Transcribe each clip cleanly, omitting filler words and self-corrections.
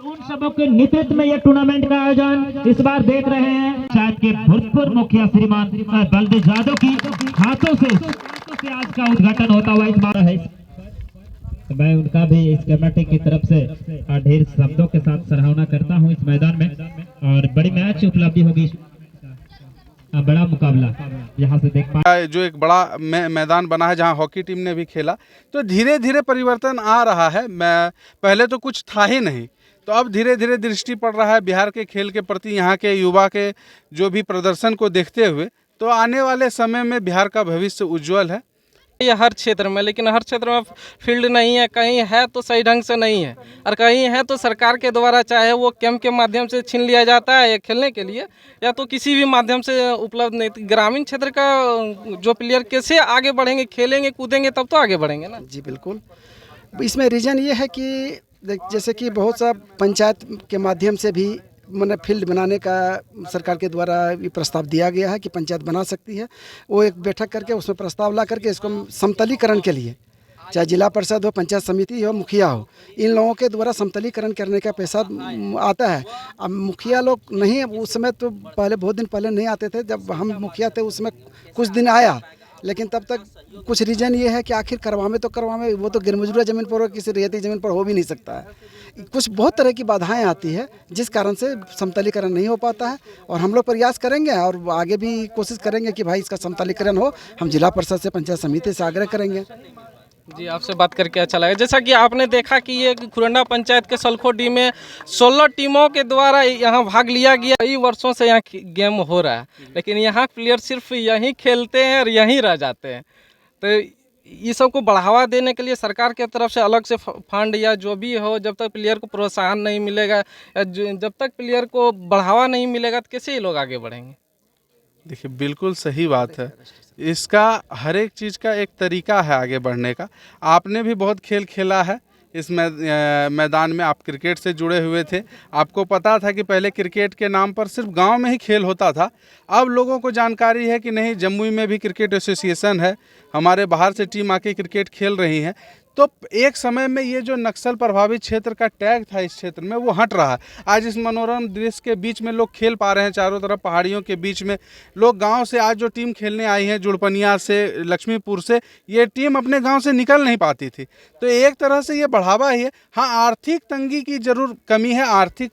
उन सबों के नेतृत्व में यह टूर्नामेंट का आयोजन इस बार देख रहे हैं। पंचायत के भूतपूर्व मुखिया श्रीमान बलदेव यादव की हाथों से आज का उद्घाटन होता हुआ इस बार है। तो मैं उनका भी इस कमेटी की तरफ से ढेर शब्दों के साथ सराहना करता हूं इस मैदान में, और बड़ी मैच उपलब्धि होगी, बड़ा मुकाबला यहाँ से देख पा। जो एक बड़ा मैदान बना है जहाँ हॉकी टीम ने भी खेला, तो धीरे धीरे परिवर्तन आ रहा है। मैं पहले तो कुछ था ही नहीं, तो अब धीरे धीरे दृष्टि पड़ रहा है बिहार के खेल के प्रति, यहाँ के युवा के जो भी प्रदर्शन को देखते हुए, तो आने वाले समय में बिहार का भविष्य उज्जवल है। ये हर क्षेत्र में, लेकिन हर क्षेत्र में फील्ड नहीं है, कहीं है तो सही ढंग से नहीं है, और कहीं है तो सरकार के द्वारा चाहे वो कैंप के माध्यम से छीन लिया जाता है या खेलने के लिए, या तो किसी भी माध्यम से उपलब्ध नहीं। तो ग्रामीण क्षेत्र का जो प्लेयर कैसे आगे बढ़ेंगे, खेलेंगे कूदेंगे तब तो आगे बढ़ेंगे ना। जी बिल्कुल, इसमें रीज़न ये है कि जैसे कि बहुत सा पंचायत के माध्यम से भी मैंने फील्ड बनाने का सरकार के द्वारा ये प्रस्ताव दिया गया है कि पंचायत बना सकती है। वो एक बैठक करके उसमें प्रस्ताव ला करके इसको समतलीकरण के लिए, चाहे जिला परिषद हो, पंचायत समिति हो, मुखिया हो, इन लोगों के द्वारा समतलीकरण करने का पैसा आता है। अब मुखिया लोग नहीं, उस समय तो पहले बहुत दिन पहले नहीं आते थे, जब हम मुखिया थे उसमें कुछ दिन आया, लेकिन तब तक कुछ रीज़न ये है कि आखिर करवावे तो करवावे, वो तो गिरमजूरा ज़मीन पर और किसी रेती ज़मीन पर हो भी नहीं सकता है। कुछ बहुत तरह की बाधाएं आती है जिस कारण से समतलीकरण नहीं हो पाता है, और हम लोग प्रयास करेंगे और आगे भी कोशिश करेंगे कि भाई इसका समतलीकरण हो। हम जिला परिषद से, पंचायत समिति से आग्रह करेंगे। जी, आपसे बात करके अच्छा लगा। जैसा कि आपने देखा कि ये खुरंडा पंचायत के सलखोडी में 16 टीमों के द्वारा यहाँ भाग लिया गया। कई वर्षों से यहाँ गेम हो रहा है, लेकिन यहाँ प्लेयर सिर्फ यहीं खेलते हैं और यहीं रह जाते हैं। तो ये सब को बढ़ावा देने के लिए सरकार के तरफ से अलग से फंड या जो भी हो, जब तक प्लेयर को प्रोत्साहन नहीं मिलेगा या जब तक प्लेयर को बढ़ावा नहीं मिलेगा, तो कैसे ये लोग आगे बढ़ेंगे? देखिए, बिल्कुल सही बात है। इसका हर एक चीज़ का एक तरीका है आगे बढ़ने का। आपने भी बहुत खेल खेला है इस मैदान में, आप क्रिकेट से जुड़े हुए थे, आपको पता था कि पहले क्रिकेट के नाम पर सिर्फ गांव में ही खेल होता था। अब लोगों को जानकारी है कि नहीं, जमुई में भी क्रिकेट एसोसिएशन है, हमारे बाहर से टीम आके क्रिकेट खेल रही हैं। तो एक समय में ये जो नक्सल प्रभावित क्षेत्र का टैग था इस क्षेत्र में, वो हट रहा है। आज इस मनोरम दृश्य के बीच में लोग खेल पा रहे हैं, चारों तरफ पहाड़ियों के बीच में लोग गांव से आज जो टीम खेलने आई है, जुड़पनिया से, लक्ष्मीपुर से, ये टीम अपने गांव से निकल नहीं पाती थी। तो एक तरह से ये बढ़ावा ही है। हाँ, आर्थिक तंगी की जरूर कमी है, आर्थिक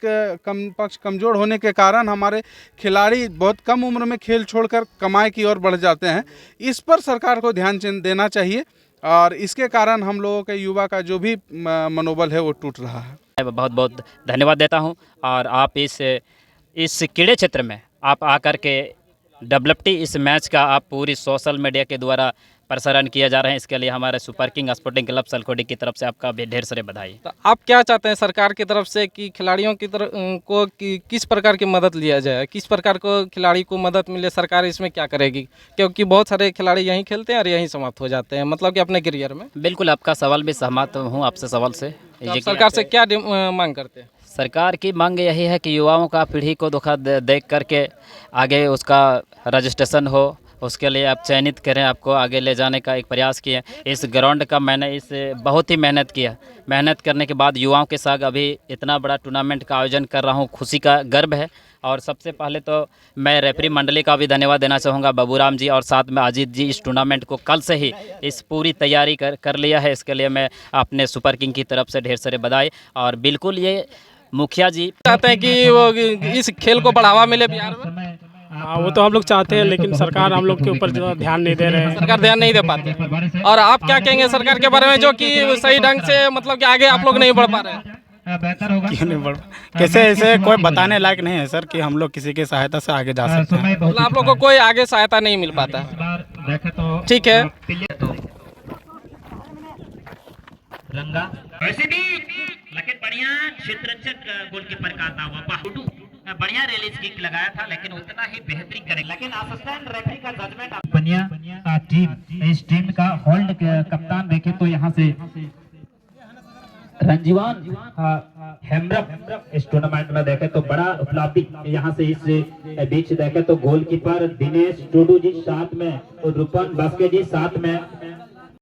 पक्ष कमज़ोर होने के कारण हमारे खिलाड़ी बहुत कम उम्र में खेल छोड़कर कमाई की ओर बढ़ जाते हैं। इस पर सरकार को ध्यान देना चाहिए, और इसके कारण हम लोगों के युवा का जो भी मनोबल है वो टूट रहा है। बहुत बहुत धन्यवाद देता हूं, और आप इस क्रीड़ा क्षेत्र में आप आकर के WT इस मैच का आप पूरी सोशल मीडिया के द्वारा प्रसारण किया जा रहे हैं, इसके लिए हमारे सुपर किंग स्पोर्टिंग क्लब सलखोडी की तरफ से आपका भी ढेर सारे बधाई। तो आप क्या चाहते हैं सरकार की तरफ से कि खिलाड़ियों की तरफ को किस प्रकार की मदद लिया जाए, किस प्रकार को खिलाड़ी को मदद मिले, सरकार इसमें क्या करेगी? क्योंकि बहुत सारे खिलाड़ी यहीं खेलते हैं और यहीं समाप्त हो जाते हैं, मतलब कि अपने करियर में। बिल्कुल, आपका सवाल भी सहमत हूँ आपसे सवाल से। तो सरकार से क्या मांग करते हैं? सरकार की मांग यही है कि युवाओं का पीढ़ी को धोखा देख करके आगे उसका रजिस्ट्रेशन हो, उसके लिए आप चयनित करें, आपको आगे ले जाने का एक प्रयास किया। इस ग्राउंड का मैंने बहुत ही मेहनत किया। मेहनत करने के बाद युवाओं के साथ अभी इतना बड़ा टूर्नामेंट का आयोजन कर रहा हूँ, खुशी का गर्व है। और सबसे पहले तो मैं रेफरी मंडली का भी धन्यवाद देना चाहूँगा, बाबूराम जी और साथ में अजीत जी। इस टूर्नामेंट को कल से ही इस पूरी तैयारी कर लिया है, इसके लिए मैं अपने सुपर किंग की तरफ से ढेर सारे बधाई। और बिल्कुल ये मुखिया जी चाहते हैं कि वो इस खेल को बढ़ावा मिले बिहार में। हाँ, वो तो हम लोग चाहते हैं, लेकिन सरकार हम लोग के ऊपर जो ध्यान नहीं दे रहे हैं। सरकार ध्यान नहीं दे पाते। और आप क्या कहेंगे सरकार के बारे में, जो कि सही ढंग से मतलब कि आगे आप लोग नहीं बढ़ पा रहे हैं? क्यों नहीं बढ़, कैसे ऐसे कोई बताने लायक नहीं है सर कि हम लोग किसी की सहायता से आगे जा सकते हैं। मतलब आप लोग को कोई आगे सहायता नहीं मिल पाता। ठीक है, वैसे भी लेकिन बढ़िया क्षेत्ररक्षक गोलकीपर का था वो बढ़िया रिलीज किक लगाया था, लेकिन उतना ही बेहतरीन करे, लेकिन असिस्टेंट रेफरी का जजमेंट। बढ़िया टीम, इस टीम का होल्ड कप्तान देखे तो यहाँ से रंजीवान हेम्ब्रम इस टूर्नामेंट में देखे तो बड़ा उपलब्धि। यहाँ से इस बीच देखे तो गोलकीपर दिनेश टूडू जी साथ में, और रूपन बास्के जी साथ में,